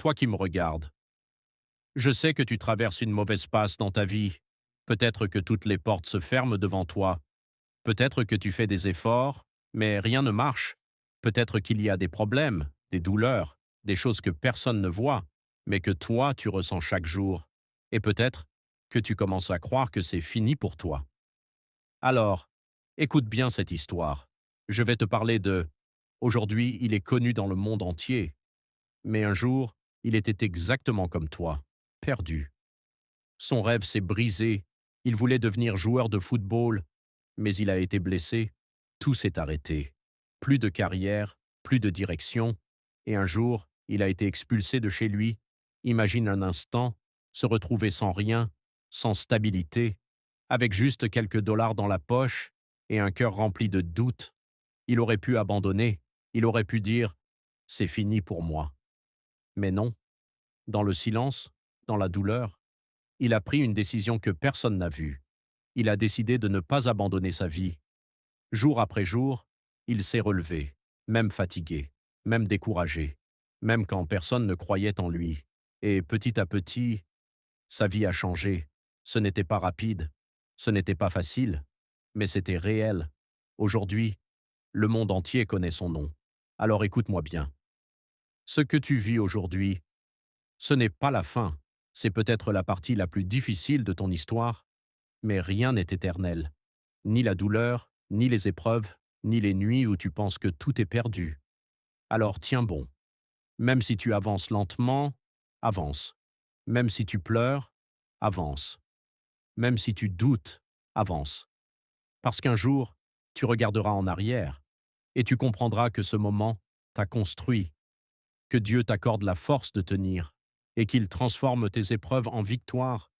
toi qui me regardes. Je sais que tu traverses une mauvaise passe dans ta vie. Peut-être que toutes les portes se ferment devant toi. Peut-être que tu fais des efforts, mais rien ne marche. Peut-être qu'il y a des problèmes, des douleurs, des choses que personne ne voit, mais que toi tu ressens chaque jour. Et peut-être que tu commences à croire que c'est fini pour toi. Alors, écoute bien cette histoire. Je vais te parler de... Aujourd'hui, il est connu dans le monde entier, mais un jour, il était exactement comme toi, perdu. Son rêve s'est brisé, il voulait devenir joueur de football, mais il a été blessé, tout s'est arrêté. Plus de carrière, plus de direction, et un jour, il a été expulsé de chez lui. Imagine un instant, se retrouver sans rien, sans stabilité, avec juste quelques dollars dans la poche et un cœur rempli de doutes. Il aurait pu abandonner, il aurait pu dire « c'est fini pour moi ». Mais non, dans le silence, dans la douleur, il a pris une décision que personne n'a vue. Il a décidé de ne pas abandonner sa vie. Jour après jour, il s'est relevé, même fatigué, même découragé, même quand personne ne croyait en lui. Et petit à petit, sa vie a changé. Ce n'était pas rapide, ce n'était pas facile, mais c'était réel. Aujourd'hui, le monde entier connaît son nom. Alors écoute-moi bien. Ce que tu vis aujourd'hui, ce n'est pas la fin. C'est peut-être la partie la plus difficile de ton histoire, mais rien n'est éternel. Ni la douleur, ni les épreuves, ni les nuits où tu penses que tout est perdu. Alors tiens bon. Même si tu avances lentement, avance. Même si tu pleures, avance. Même si tu doutes, avance. Parce qu'un jour, tu regarderas en arrière et tu comprendras que ce moment t'a construit, que Dieu t'accorde la force de tenir et qu'il transforme tes épreuves en victoire